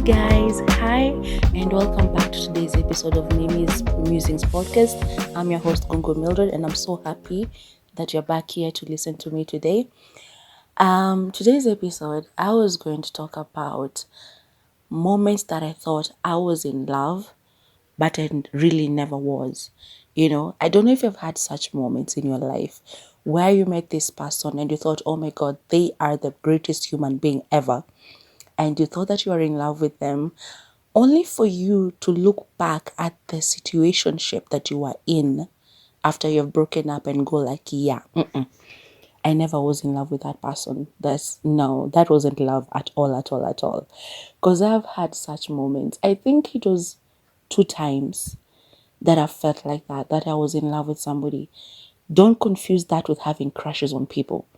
guys, hi, and welcome back to today's episode of Mimi's Musings podcast. I'm your host Gungo Mildred, and I'm so happy that you're back here to listen to me today. Today's episode, I was going to talk about moments that I thought I was in love, but I really never was. I don't know if you've had such moments in your life where you met this person and you thought, oh my God, they are the greatest human being ever. And you thought that you were in love with them, only for you to look back at the situationship that you were in after you've broken up and go like, yeah, I never was in love with that person. That wasn't love at all, at all, at all. Because I've had such moments. I think it was 2 times that I felt like that I was in love with somebody. Don't confuse that with having crushes on people.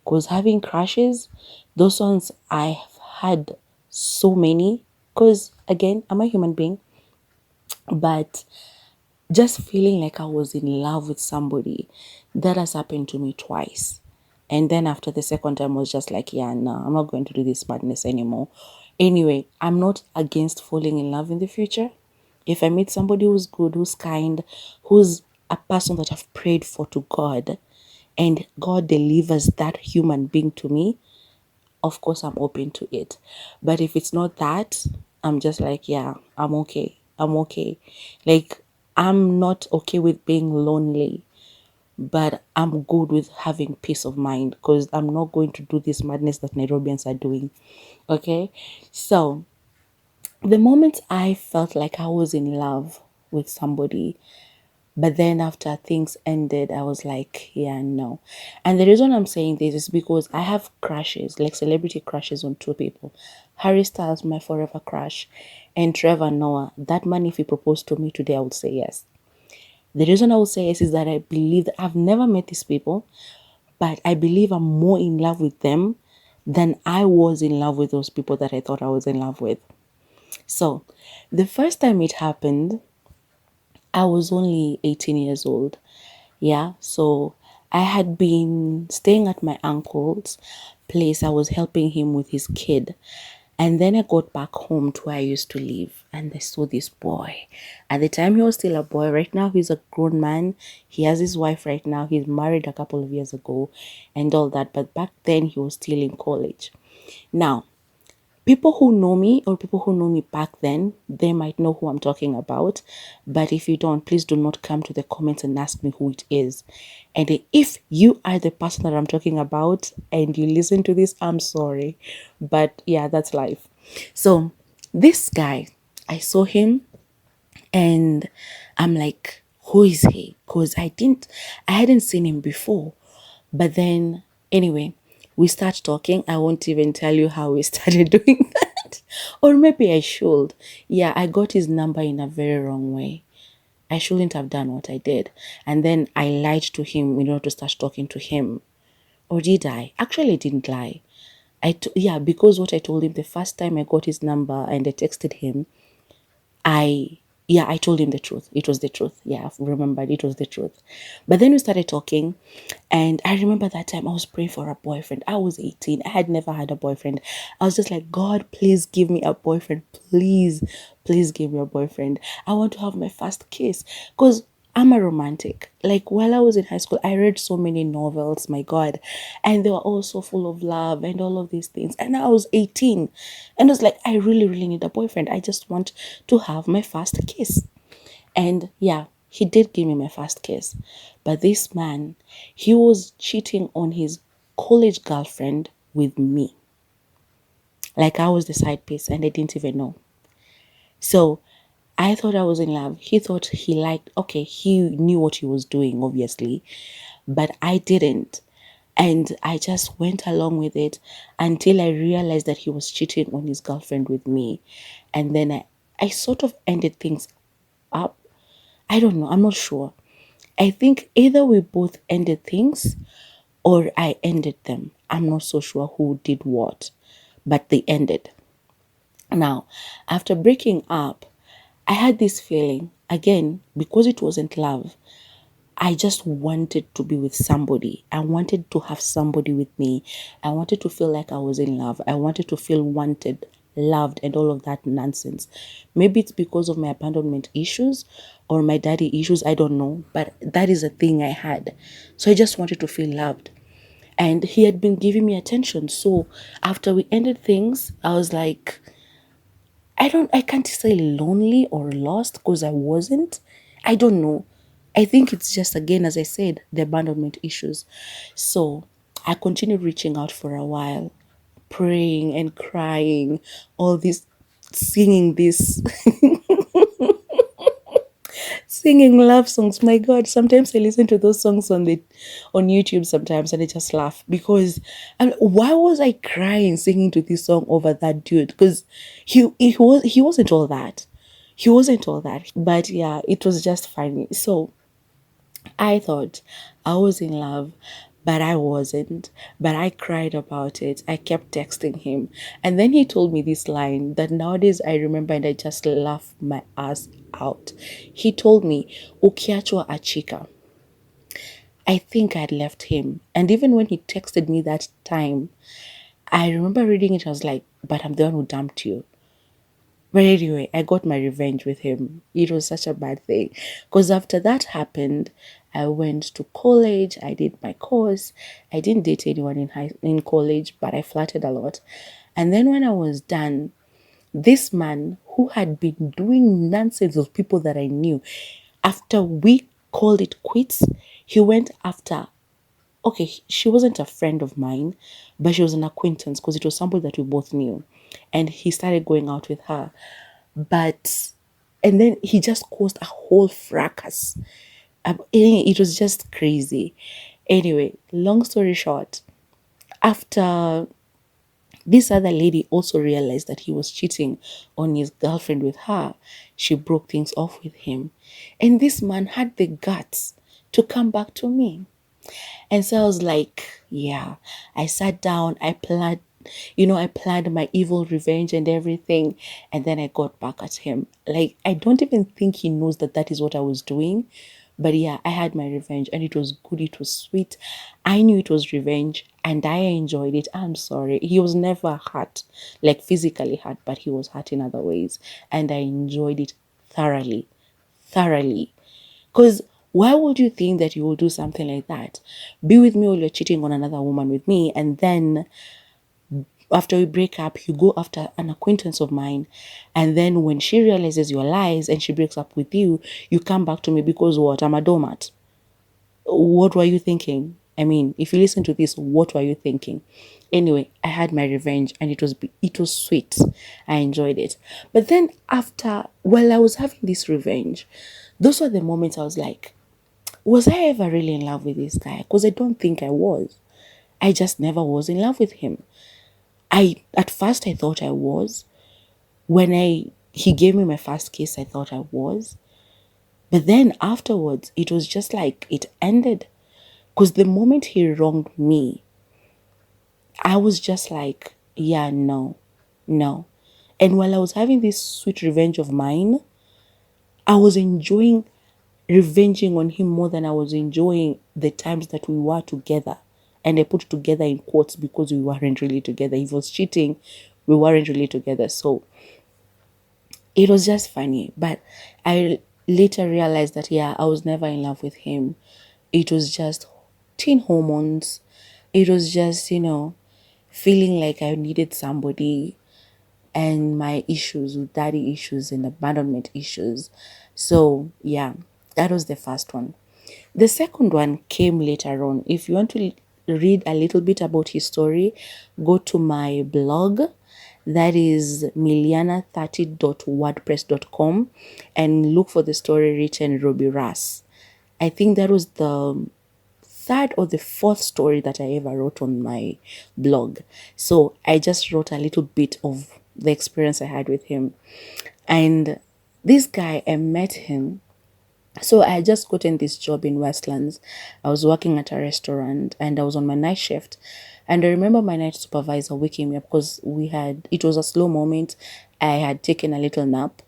Because having crushes, those ones I've had so many. Because again, I'm a human being. But just feeling like I was in love with somebody, that has happened to me twice. And then after the second time, I was just like, yeah, no, I'm not going to do this madness anymore. Anyway, I'm not against falling in love in the future. If I meet somebody who's good, who's kind, who's a person that I've prayed for to God, and God delivers that human being to me, of course I'm open to it. But if it's not that, I'm just like, yeah, I'm okay. I'm okay. Like, I'm not okay with being lonely, but I'm good with having peace of mind because I'm not going to do this madness that Nairobians are doing. Okay? So, the moment I felt like I was in love with somebody, but then after things ended, I was like, yeah, no. And the reason I'm saying this is because I have crushes, like celebrity crushes on 2 people. Harry Styles, my forever crush, and Trevor Noah. That man, if he proposed to me today, I would say yes. The reason I would say yes is that I believe that I've never met these people, but I believe I'm more in love with them than I was in love with those people that I thought I was in love with. So, the first time it happened, I was only 18 years old. Yeah, so I had been staying at my uncle's place. I was helping him with his kid. And then I got back home to where I used to live and I saw this boy. At the time, he was still a boy. Right now, he's a grown man. He has his wife right now. He's married a couple of years ago and all that. But back then, he was still in college. Now, people who know me or people who know me back then, they might know who I'm talking about. But if you don't, please do not come to the comments and ask me who it is. And if you are the person that I'm talking about and you listen to this, I'm sorry. But yeah, that's life. So this guy, I saw him and I'm like, who is he? Because I hadn't seen him before. But then, anyway, we start talking. I won't even tell you how we started doing that. Or maybe I should. Yeah, I got his number in a very wrong way. I shouldn't have done what I did. And then I lied to him in order to start talking to him. Or did I? Actually, I didn't lie. Because what I told him the first time I got his number and I texted him, I told him the truth. It was the truth. Yeah, I've remembered it was the truth. But then we started talking, and I remember that time I was praying for a boyfriend. I was 18. I had never had a boyfriend. I was just like, God, please give me a boyfriend. Please, please give me a boyfriend. I want to have my first kiss. Because I'm a romantic. Like while I was in high school, I read so many novels, my God, and they were all so full of love and all of these things. And I was 18 and I was like, I really, really need a boyfriend. I just want to have my first kiss. And yeah, he did give me my first kiss. But this man, he was cheating on his college girlfriend with me. Like I was the side piece and I didn't even know. So I thought I was in love. He thought he knew what he was doing, obviously, but I didn't. And I just went along with it until I realized that he was cheating on his girlfriend with me. And then I sort of ended things up. I don't know. I'm not sure. I think either we both ended things or I ended them. I'm not so sure who did what, but they ended. Now, after breaking up, I had this feeling again because it wasn't love. I just wanted to be with somebody. I wanted to have somebody with me. I wanted to feel like I was in love. I wanted to feel wanted loved and all of that nonsense. Maybe it's because of my abandonment issues or my daddy issues, I don't know, but that is a thing I had. So I just wanted to feel loved. And he had been giving me attention. So after we ended things, I was like, I can't say lonely or lost because I wasn't. I don't know. I think it's just, again, as I said, the abandonment issues. So I continued reaching out for a while, praying and crying, all this, singing this, singing love songs. My God, sometimes I listen to those songs on YouTube sometimes and I just laugh because why was I crying singing to this song over that dude? Because he wasn't all that. He wasn't all that. But yeah, it was just funny. So I thought I was in love, but I wasn't. But I cried about it. I kept texting him. And then he told me this line that nowadays I remember and I just laugh my ass out. He told me, Ukiachwa achika. I think I'd left him. And even when he texted me that time, I remember reading it. I was like, but I'm the one who dumped you. But anyway, I got my revenge with him. It was such a bad thing. Because after that happened, I went to college. I did my course. I didn't date anyone in college, but I flirted a lot. And then when I was done, this man who had been doing nonsense with people that I knew, after we called it quits, he went after, okay, she wasn't a friend of mine, but she was an acquaintance because it was somebody that we both knew. And he started going out with her. But, and then he just caused a whole fracas. It was just crazy. Anyway, long story short, after this other lady also realized that he was cheating on his girlfriend with her, she broke things off with him. And this man had the guts to come back to me. And so I was like, yeah, I sat down, I planned my evil revenge and everything. And then I got back at him. Like, I don't even think he knows that that is what I was doing. But yeah, I had my revenge and it was good. It was sweet. I knew it was revenge and I enjoyed it. I'm sorry. He was never hurt, like physically hurt, but he was hurt in other ways. And I enjoyed it thoroughly, thoroughly. Because why would you think that you will do something like that? Be with me while you're cheating on another woman with me, and then after we break up, you go after an acquaintance of mine, and then when she realizes your lies and she breaks up with you, you come back to me because what? I'm a doormat. What were you thinking? I mean, if you listen to this, what were you thinking? Anyway, I had my revenge and it was sweet. I enjoyed it. But then after, while I was having this revenge, those were the moments I was like, was I ever really in love with this guy? Because I don't think I was. I just never was in love with him. At first I thought I was. When he gave me my first kiss, I thought I was. But then afterwards, it was just like it ended. Because the moment he wronged me, I was just like, yeah, no, no. And while I was having this sweet revenge of mine, I was enjoying revenging on him more than I was enjoying the times that we were together. And I put together in quotes because we weren't really together. If he was cheating, we weren't really together. So it was just funny. But I later realized that, yeah, I was never in love with him. It was just teen hormones. It was just, feeling like I needed somebody and my issues with daddy issues and abandonment issues. So, yeah, that was the first one. The second one came later on. If you want to read a little bit about his story, go to my blog. That is miliana30.wordpress.com and look for the story written Robbie Russ. I think that was the third or the fourth story that I ever wrote on my blog. So I just wrote a little bit of the experience I had with him. And this guy, I met him. So I had just gotten this job in Westlands. I was working at a restaurant and I was on my night shift. And I remember my night supervisor waking me up because it was a slow moment. I had taken a little nap.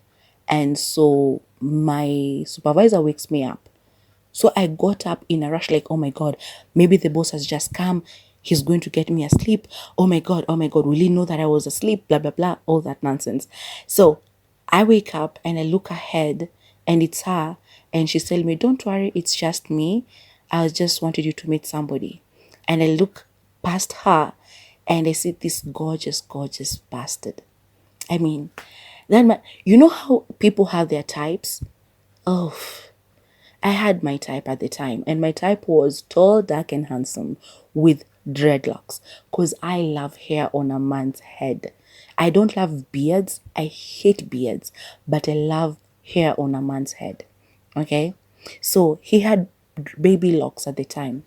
And so my supervisor wakes me up. So I got up in a rush, like, oh my God, maybe the boss has just come. he's going to get me asleep. Oh my God, will he know that I was asleep? Blah, blah, blah, all that nonsense. So I wake up and I look ahead and it's her. And she's telling me, don't worry, it's just me. I just wanted you to meet somebody. And I look past her and I see this gorgeous, gorgeous bastard. I mean, then you know how people have their types? Oh, I had my type at the time, and my type was tall, dark, and handsome with dreadlocks because I love hair on a man's head. I don't love beards. I hate beards, but I love hair on a man's head. Okay? So he had baby locks at the time,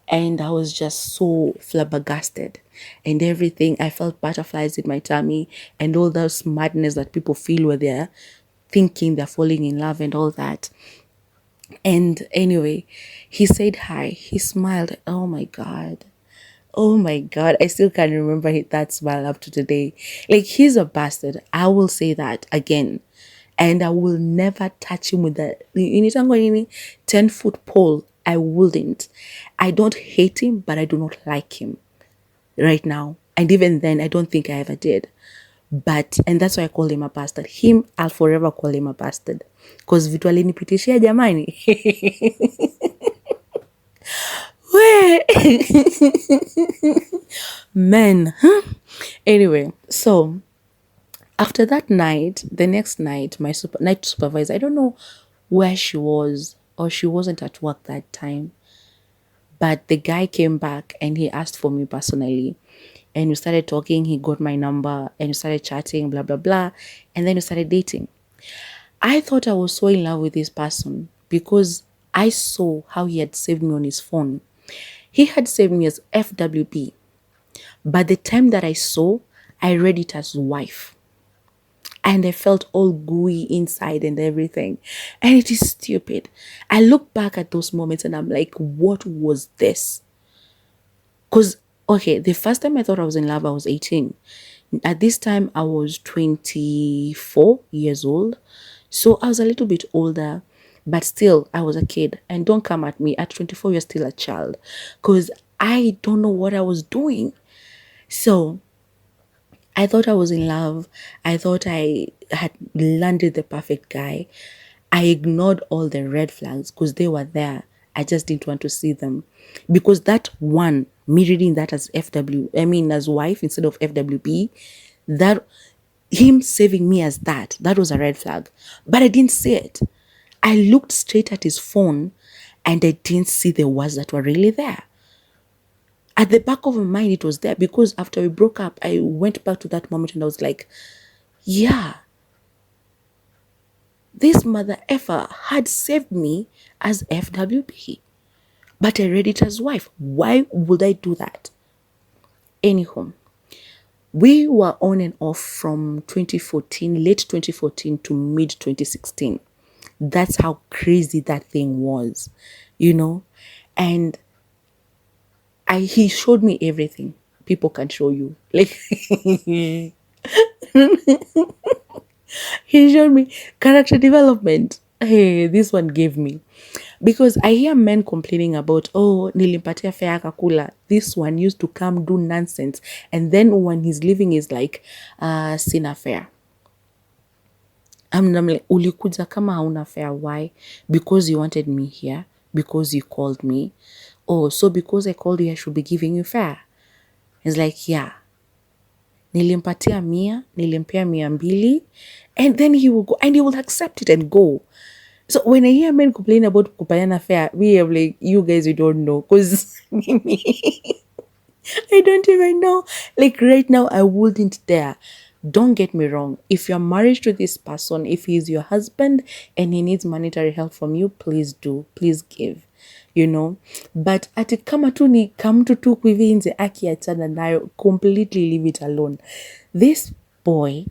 and I was just so flabbergasted and everything. I felt butterflies in my tummy and all those madness that people feel when they're thinking they're falling in love and all that. And anyway, he said hi. He smiled. Oh my God. Oh my God. I still can't remember that smile up to today. Like, he's a bastard. I will say that again. And I will never touch him with that. You need to 10-foot pole. I wouldn't. I don't hate him, but I do not like him right now. And even then, I don't think I ever did. But, and that's why I call him a bastard. Him, I'll forever call him a bastard. Because vitu alinipitishia jamani. Where? Men. Huh? Anyway, so after that night, the next night, my night supervisor, I don't know where she was, or she wasn't at work that time. But the guy came back and he asked for me personally. And we started talking, he got my number and we started chatting, blah, blah, blah. And then we started dating. I thought I was so in love with this person because I saw how he had saved me on his phone. He had saved me as FWB. But the time that I saw, I read it as wife. And I felt all gooey inside and everything. And it is stupid. I look back at those moments and I'm like, what was this? Because, okay, the first time I thought I was in love, I was 18. At this time, I was 24 years old. So I was a little bit older, but still, I was a kid. And don't come at me. At 24, you're still a child. Because I don't know what I was doing. So I thought I was in love. I thought I had landed the perfect guy. I ignored all the red flags because they were there. I just didn't want to see them. Because that one, me reading that as as wife instead of FWB, that him saving me as that was a red flag. But I didn't see it. I looked straight at his phone and I didn't see the words that were really there. At the back of my mind, it was there because after we broke up, I went back to that moment and I was like, yeah, this mother effer had saved me as FWB, but I read it as wife. Why would I do that? Anyhow, we were on and off from 2014, late 2014 to mid 2016. That's how crazy that thing was, and he showed me everything people can show you. Like, he showed me character development. Hey, this one gave me. Because I hear men complaining about, oh, nilimpatia fare kakula. This one used to come do nonsense. And then when he's leaving, he's like, sina fare. I'm like, ulikuja kama hauna fare. Why? Because you wanted me here. Because you called me. Oh, so because I called you, I should be giving you fare. He's like, yeah. Nilimpatia 100, nilimpea 200. And then he will go, and he will accept it and go. So when I hear men complain about kupayana fare, we are like, you guys, you don't know. Because I don't even know. Like right now, I wouldn't dare. Don't get me wrong. If you're married to this person, if he's your husband and he needs monetary help from you, please do. Please give. But ati kama tu ni kamtu tu hivi nje akiachana nayo, completely leave it alone. This boy,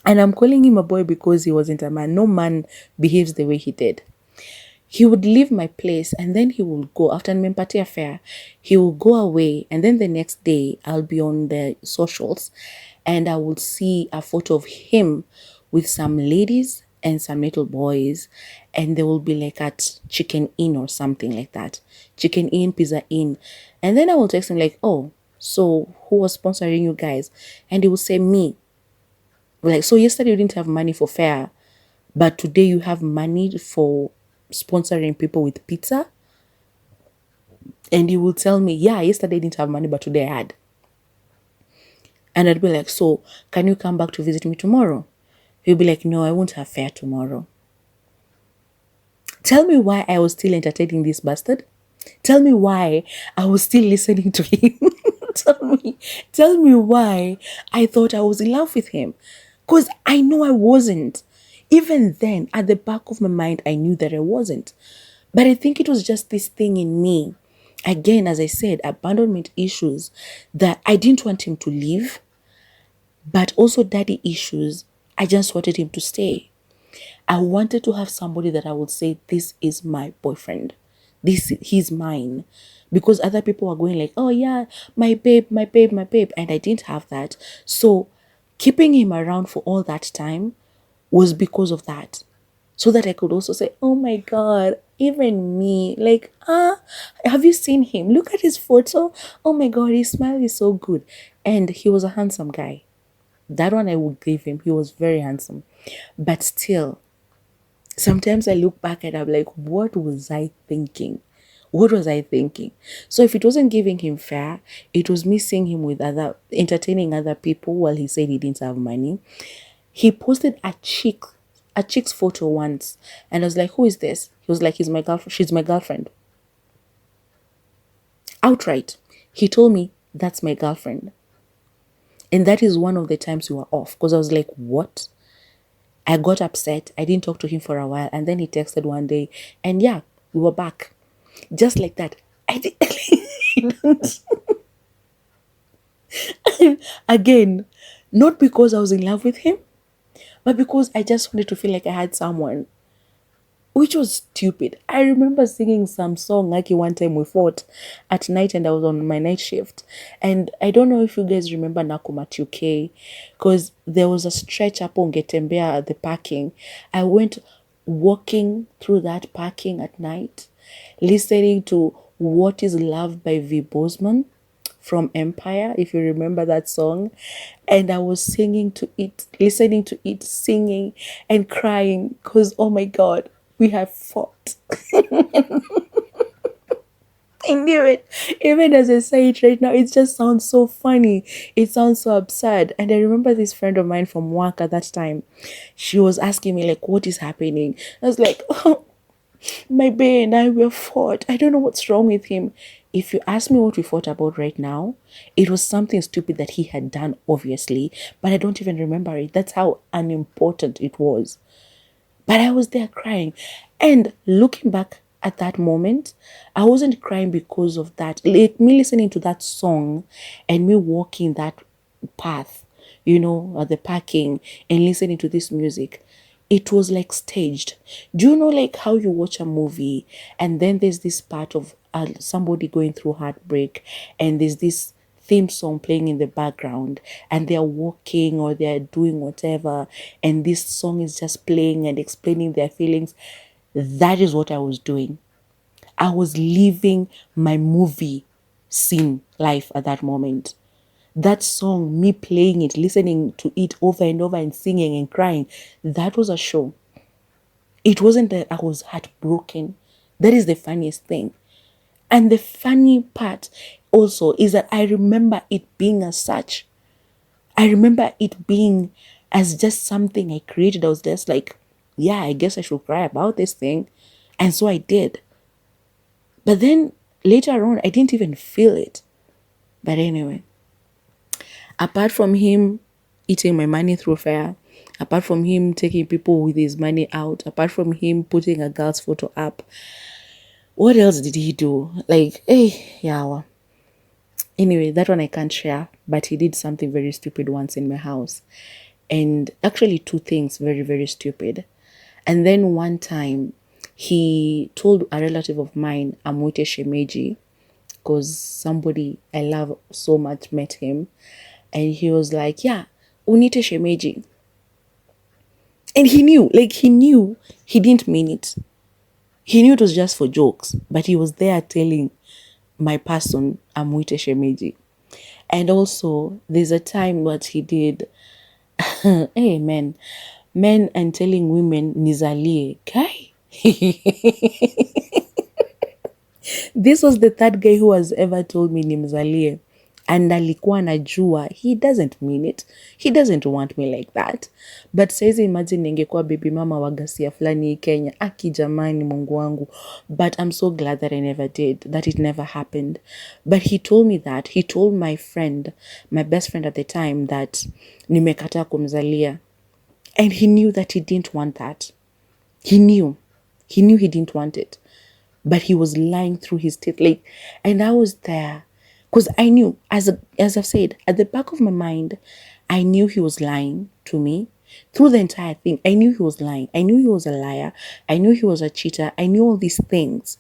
and I'm calling him a boy because he wasn't a man. No man behaves the way he did. He would leave my place and then he will go after nimempatia fare. He will go away and then the next day I'll be on the socials and I will see a photo of him with some ladies and some little boys, and they will be like at Chicken Inn or something like that. Chicken Inn, Pizza Inn. And then I will text him like, oh, so who was sponsoring you guys? And he will say me. Like, so yesterday you didn't have money for fare, but today you have money for sponsoring people with pizza? And he will tell me, yeah, yesterday I didn't have money, but today I had. And I'd be like, so can you come back to visit me tomorrow? He'll be like, no, I won't have fare tomorrow. Tell me why I was still entertaining this bastard. Tell me why I was still listening to him. tell me why I thought I was in love with him. Because I know I wasn't. Even then, at the back of my mind, I knew that I wasn't. But I think it was just this thing in me. Again, as I said, abandonment issues, that I didn't want him to leave, but also daddy issues. I just wanted him to stay. I wanted to have somebody that I would say, this is my boyfriend. He's mine. Because other people were going like, oh yeah, my babe, my babe, my babe. And I didn't have that. So keeping him around for all that time was because of that. So that I could also say, oh my God, even me, like, have you seen him? Look at his photo. Oh my God, his smile is so good. And he was a handsome guy. That one I would give him. He was very handsome. But still, sometimes I look back and I'm like, what was I thinking? What was I thinking? So if it wasn't giving him fare, it was me seeing him with entertaining other people while he said he didn't have money. He posted a chick's photo once, and I was like, who is this? He was like, he's my girlfriend. She's my girlfriend. Outright. He told me, that's my girlfriend. And that is one of the times we were off, because I was like, what? I got upset. I didn't talk to him for a while. And then he texted one day. And yeah, we were back. Just like that. I did. Again, not because I was in love with him, but because I just wanted to feel like I had someone. Which was stupid. I remember singing some song like one time we fought at night and I was on my night shift. And I don't know if you guys remember Nakumat UK, because there was a stretch up on Getembea at the parking. I went walking through that parking at night, listening to What is Love by V. Bozeman from Empire, if you remember that song. And I was singing to it, listening to it, singing and crying because, oh my God, we have fought. I knew it. Even as I say it right now, it just sounds so funny. It sounds so absurd. And I remember this friend of mine from work at that time. She was asking me, like, what is happening? I was like, oh, my bae and I were fought. I don't know what's wrong with him. If you ask me what we fought about right now, it was something stupid that he had done, obviously, but I don't even remember it. That's how unimportant it was. But I was there crying. And looking back at that moment, I wasn't crying because of that. Like, me listening to that song and me walking that path, at the parking and listening to this music, it was like staged. Do you know like how you watch a movie and then there's this part of somebody going through heartbreak and there's this theme song playing in the background and they're walking or they're doing whatever and this song is just playing and explaining their feelings? That is what I was doing. I was living my movie scene life at that moment. That song, me playing it, listening to it over and over and singing and crying, that was a show. It wasn't that I was heartbroken. That is the funniest thing. And the funny part also is that I remember it being as such. I remember it being as just something I created. I was just like, yeah, I guess I should cry about this thing. And so I did. But then later on, I didn't even feel it. But anyway, apart from him eating my money through fare, apart from him taking people with his money out, apart from him putting a girl's photo up, what else did he do? Like, hey, yeah. Anyway, that one I can't share, but he did something very stupid once in my house. And actually two things very, very stupid. And then one time he told a relative of mine, Amwite Shemeji, because somebody I love so much met him. And he was like, yeah, unite Shemeji. And he knew he didn't mean it. He knew it was just for jokes, but he was there telling my person, Amuite Shemeji. And also, there's a time what he did, hey men and telling women nizalie, guy. This was the third guy who has ever told me nimzalie. And alikuwa najua, he doesn't mean it. He doesn't want me like that. But saizi imagine ningekuwa baby mama wa gasia fulani Kenya. Aki jamani Mungu wangu. But I'm so glad that I never did, that it never happened. But he told me that. He told my friend, my best friend at the time, that nimekataa kumzalia. And he knew that he didn't want that. He knew. He knew he didn't want it. But he was lying through his teeth. Like, and I was there. Because I knew, as I've said, at the back of my mind, I knew he was lying to me. Through the entire thing, I knew he was lying. I knew he was a liar. I knew he was a cheater. I knew all these things.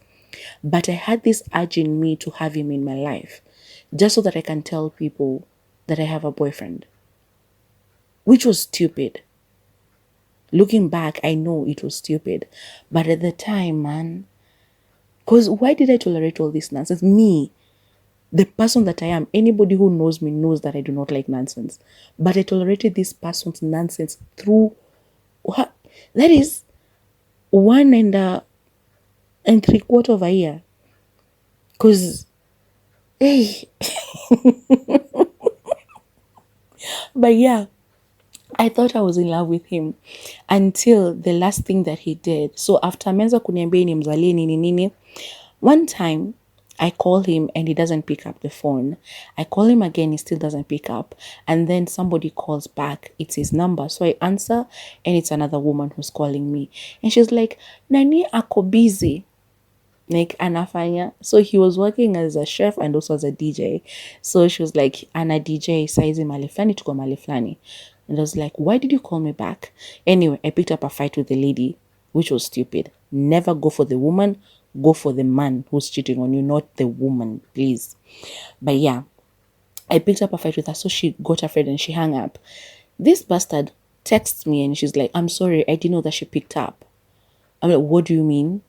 But I had this urge in me to have him in my life. Just so that I can tell people that I have a boyfriend. Which was stupid. Looking back, I know it was stupid. But at the time, man, because why did I tolerate all this nonsense? Me, the person that I am, anybody who knows me knows that I do not like nonsense. But I tolerated this person's nonsense through what? That is 1 and 3/4 of a year. Because, hey, but yeah, I thought I was in love with him until the last thing that he did. So after ameanza kuniambia nimzalie nini nini, one time I call him and he doesn't pick up the phone. I call him again, he still doesn't pick up. And then somebody calls back. It's his number. So I answer and it's another woman who's calling me. And she's like, Nani ako busy. Like anafanya. So he was working as a chef and also as a DJ. So she was like, Ana DJ saizi maliflani tuko maliflani. And I was like, why did you call me back? Anyway, I picked up a fight with the lady, which was stupid. Never go for the woman, go for the man who's cheating on you, not the woman, please. But yeah, I picked up a fight with her, so she got afraid and she hung up. This bastard texts me and she's like, I'm sorry, I didn't know that she picked up. I'm like, what do you mean?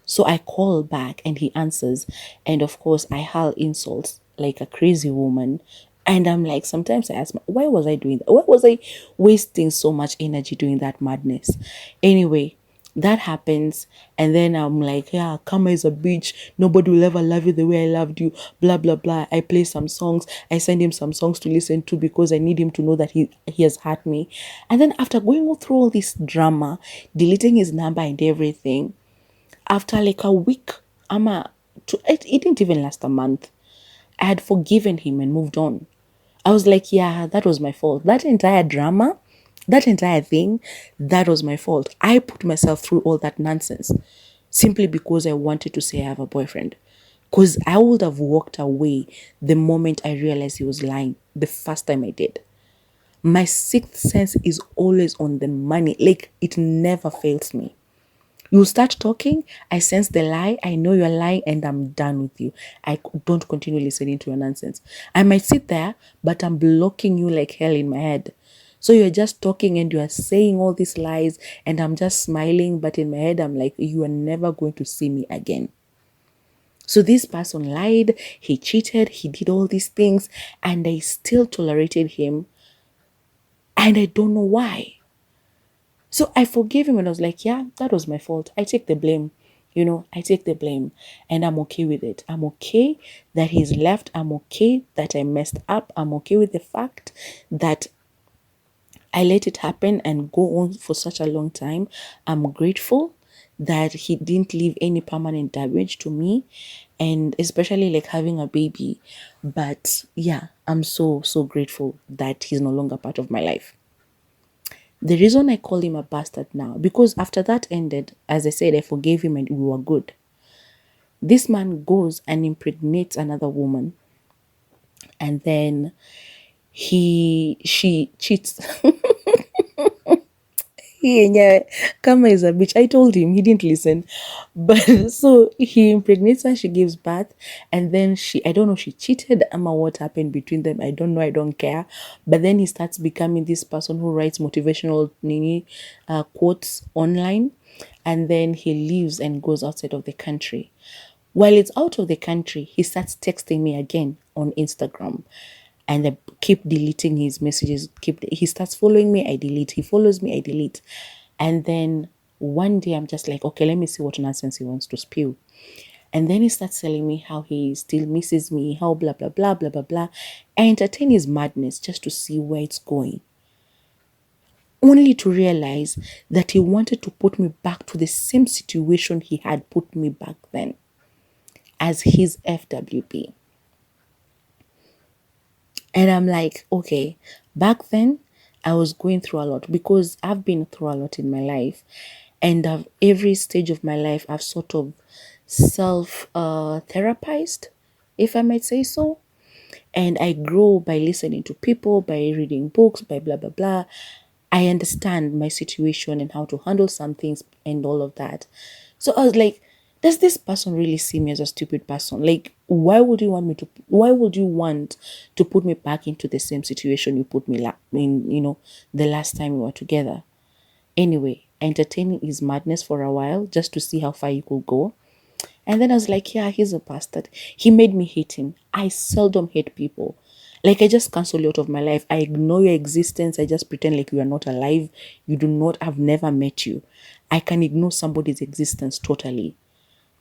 So I call back and he answers. And of course, I hurl insults like a crazy woman. And I'm like, sometimes I ask, why was I doing that? Why was I wasting so much energy doing that madness? Anyway, that happens. And then I'm like, yeah, Karma is a bitch. Nobody will ever love you the way I loved you. Blah, blah, blah. I play some songs. I send him some songs to listen to because I need him to know that he has hurt me. And then after going through all this drama, deleting his number and everything, after like a week, it didn't even last a month. I had forgiven him and moved on. I was like, yeah, that was my fault. That entire drama, that entire thing, that was my fault. I put myself through all that nonsense simply because I wanted to say I have a boyfriend. Because I would have walked away the moment I realized he was lying the first time I did. My sixth sense is always on the money. Like, it never fails me. You start talking, I sense the lie, I know you're lying, and I'm done with you. I don't continue listening to your nonsense. I might sit there, but I'm blocking you like hell in my head. So you're just talking and you are saying all these lies, and I'm just smiling, but in my head, I'm like, you are never going to see me again. So this person lied, he cheated, he did all these things, and I still tolerated him, and I don't know why. So I forgave him and I was like, yeah, that was my fault. I take the blame. I take the blame and I'm okay with it. I'm okay that he's left. I'm okay that I messed up. I'm okay with the fact that I let it happen and go on for such a long time. I'm grateful that he didn't leave any permanent damage to me, and especially like having a baby. But yeah, I'm so grateful that he's no longer part of my life. The reason I call him a bastard now, because after that ended, as I said, I forgave him and we were good. This man goes and impregnates another woman. And then she cheats. Yeah, Kama is a bitch. I told him, he didn't listen. But so he impregnates her, she gives birth, and then I don't know, she cheated. Ama, what happened between them? I don't know, I don't care. But then he starts becoming this person who writes motivational quotes online, and then he leaves and goes outside of the country. While it's out of the country, he starts texting me again on Instagram, and I keep deleting his messages. He starts following me, I delete. He follows me, I delete. And then one day I'm just like, okay, let me see what nonsense he wants to spew. And then he starts telling me how he still misses me, how blah blah blah blah blah blah. I entertain his madness just to see where it's going. Only to realize that he wanted to put me back to the same situation he had put me back then as his FWB. And I'm like, okay, back then I was going through a lot because I've been through a lot in my life. And every stage of my life, I've sort of self therapized, if I might say so. And I grow by listening to people, by reading books, by blah, blah, blah. I understand my situation and how to handle some things and all of that. So I was like, does this person really see me as a stupid person? Like, why would you want to put me back into the same situation you put me in, the last time we were together? Anyway, entertaining his madness for a while just to see how far you could go. And then I was like, yeah, he's a bastard. He made me hate him. I seldom hate people. Like, I just cancel you out of my life. I ignore your existence. I just pretend like you are not alive. You do not, I've never met you. I can ignore somebody's existence totally.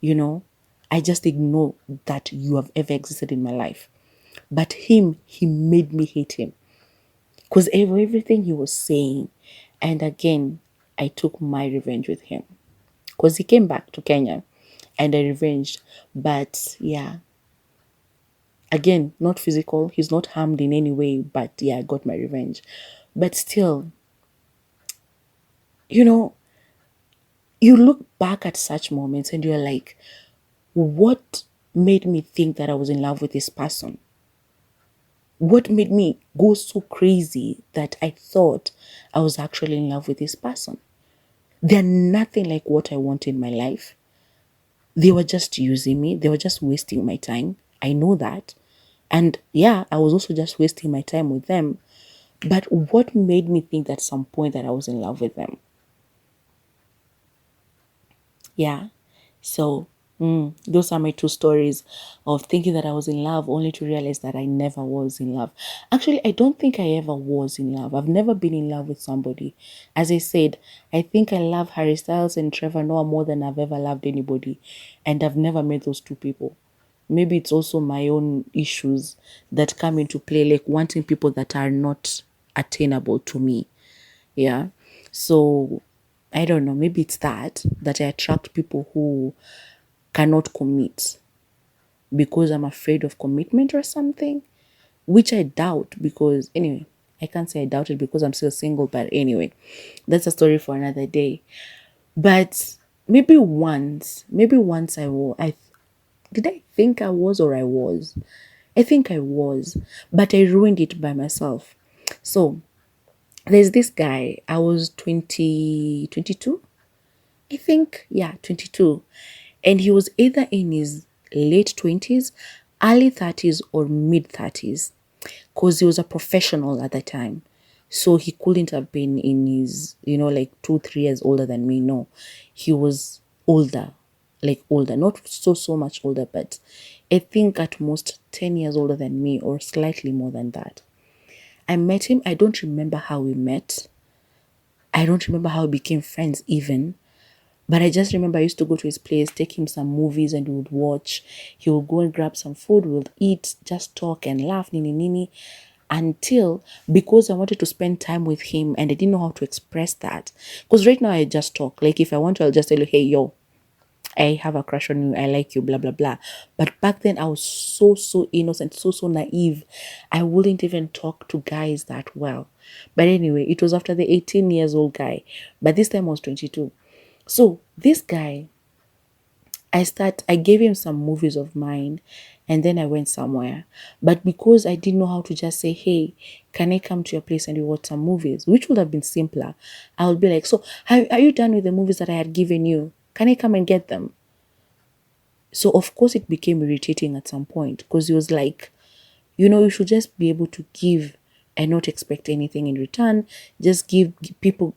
You know, I just ignore that you have ever existed in my life. But him, he made me hate him. Because everything he was saying. And again, I took my revenge with him. Because he came back to Kenya and I revenged. But yeah, again, not physical. He's not harmed in any way. But yeah, I got my revenge. But still, you know, you look back at such moments and you're like, what made me think that I was in love with this person? What made me go so crazy that I thought I was actually in love with this person? They're nothing like what I want in my life. They were just using me. They were just wasting my time. I know that. And yeah, I was also just wasting my time with them. But what made me think at some point that I was in love with them? Yeah. So those are my two stories of thinking that I was in love only to realize that I never was in love. Actually, I don't think I ever was in love. I've never been in love with somebody. As I said, I think I love Harry Styles and Trevor Noah more than I've ever loved anybody. And I've never met those two people. Maybe it's also my own issues that come into play, like wanting people that are not attainable to me. Yeah. So I don't know, maybe it's that I attract people who cannot commit because I'm afraid of commitment or something, which I doubt because anyway, I can't say I doubt it because I'm still single, but anyway, that's a story for another day. But maybe once did I think I was or I was? I think I was, but I ruined it by myself. So there's this guy, I was 22. I think, yeah, 22. And he was either in his late 20s, early 30s, or mid 30s because he was a professional at the time. So he couldn't have been in his, like 2, 3 years older than me. No, he was older, like older, not so much older, but I think at most 10 years older than me or slightly more than that. I met him. I don't remember how we met. I don't remember how we became friends even. But I just remember I used to go to his place, take him some movies and we would watch. He would go and grab some food, we would eat, just talk and laugh, nini. Until, because I wanted to spend time with him and I didn't know how to express that. Because right now I just talk. Like if I want to, I'll just tell you, hey, yo, I have a crush on you, I like you, blah, blah, blah. But back then I was so innocent, so naive. I wouldn't even talk to guys that well. But anyway, it was after the 18 years old guy. But this time I was 22. So this guy, I gave him some movies of mine And then I went somewhere. But because I didn't know how to just say, hey, can I come to your place and we watch some movies? Which would have been simpler. I would be like, so are you done with the movies that I had given you? Can I come and get them? So of course it became irritating at some point because he was like, you should just be able to give and not expect anything in return. Just give people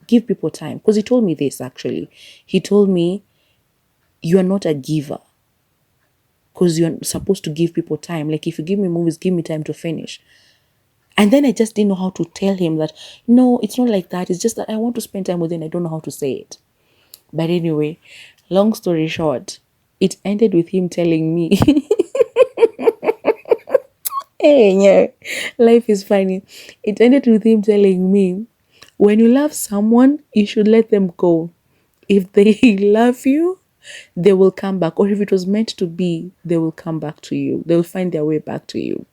time. Because he told me this actually. He told me, you are not a giver. Because you're supposed to give people time. Like if you give me movies, give me time to finish. And then I just didn't know how to tell him that, no, it's not like that. It's just that I want to spend time with him. I don't know how to say it. But anyway, long story short, it ended with him telling me, hey, yeah, life is funny. It ended with him telling me, when you love someone, you should let them go. If they love you, they will come back. Or if it was meant to be, they will come back to you. They will find their way back to you.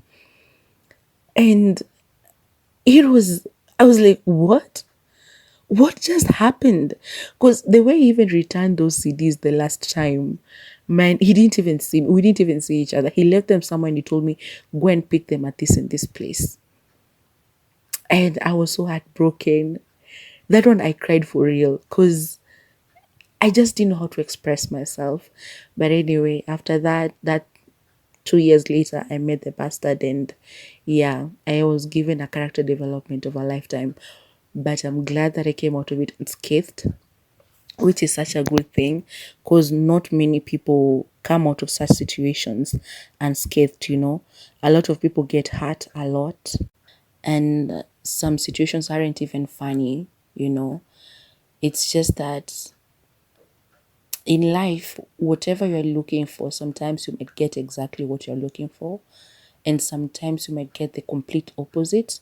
And I was like, what? What just happened? Because the way he even returned those CDs the last time, man, he didn't even see me. We didn't even see each other. He left them somewhere and he told me, go and pick them at this and this place. And I was so heartbroken. That one I cried for real because I just didn't know how to express myself. But anyway, after that 2 years later, I met the bastard, and yeah, I was given a character development of a lifetime. But I'm glad that I came out of it unscathed, which is such a good thing because not many people come out of such situations unscathed. A lot of people get hurt a lot, and some situations aren't even funny. It's just that in life, whatever you're looking for, sometimes you might get exactly what you're looking for, and sometimes you might get the complete opposite.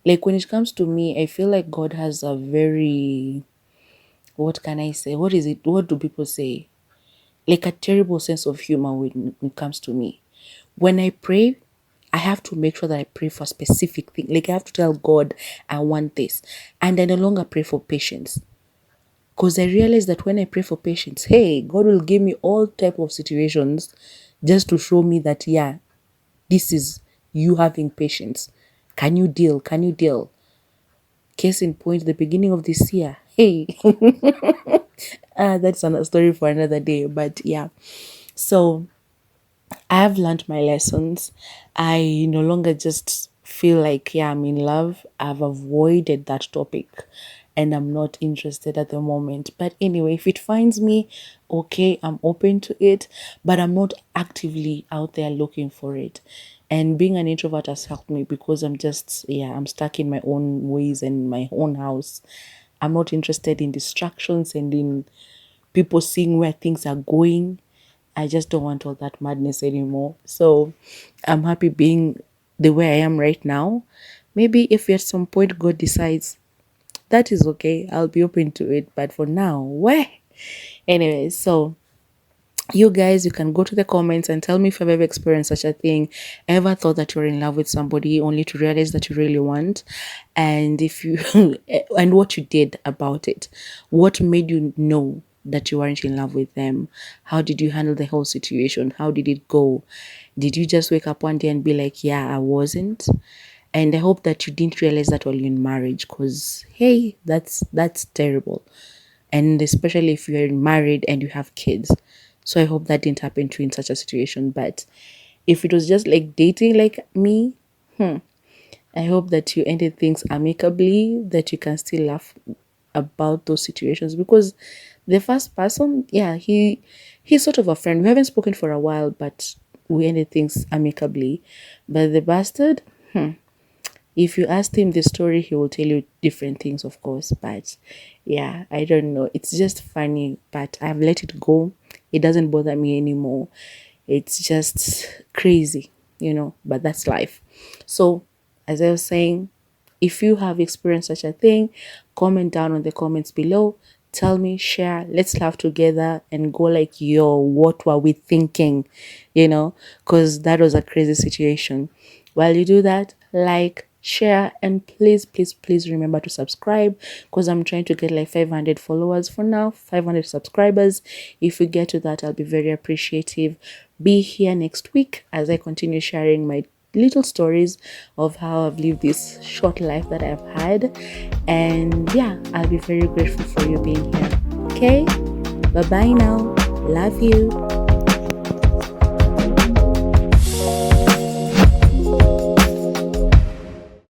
Like when it comes to me, I feel like God has a very, what can I say? What is it? What do people say? Like a terrible sense of humor when it comes to me. When I pray, I have to make sure that I pray for a specific thing. Like I have to tell God, I want this. And I no longer pray for patience. Because I realize that when I pray for patience, hey, God will give me all type of situations just to show me that, yeah, this is you having patience. Can you deal? Can you deal? Case in point, the beginning of this year. Hey, that's another story for another day. But yeah, so I have learned my lessons. I no longer just feel like, yeah, I'm in love. I've avoided that topic and I'm not interested at the moment. But anyway, if it finds me, okay, I'm open to it, but I'm not actively out there looking for it. And being an introvert has helped me because I'm stuck in my own ways and my own house. I'm not interested in distractions and in people seeing where things are going. I just don't want all that madness anymore. So I'm happy being the way I am right now. Maybe if at some point God decides that is okay, I'll be open to it. But for now, where? Anyway, so you guys, you can go to the comments and tell me if you've ever experienced such a thing, ever thought that you're in love with somebody only to realize that you really want, and if you and what you did about it. What made you know that you weren't in love with them? How did you handle the whole situation? How did it go? Did you just wake up one day and be like, yeah, I wasn't? And I hope that you didn't realize that while you're in marriage, because hey, that's terrible. And especially if you're married and you have kids. So I hope that didn't happen to you in such a situation. But if it was just like dating like me, I hope that you ended things amicably, that you can still laugh about those situations, because the first person, yeah, he's sort of a friend. We haven't spoken for a while, but we ended things amicably. But the bastard, if you asked him the story, he will tell you different things, of course. But yeah, I don't know. It's just funny, but I've let it go. It doesn't bother me anymore. It's just crazy, but that's life. So, as I was saying, if you have experienced such a thing, comment down on the comments below. Tell me, share, let's laugh together and go like, yo, what were we thinking? Because that was a crazy situation. While you do that, like, share, and please, please, please remember to subscribe, because I'm trying to get like 500 followers for now, 500 subscribers. If we get to that, I'll be very appreciative. be here next week as I continue sharing my little stories of how I've lived this short life that I've had. And yeah, I'll be very grateful for you being here. Okay, bye bye now. Love you.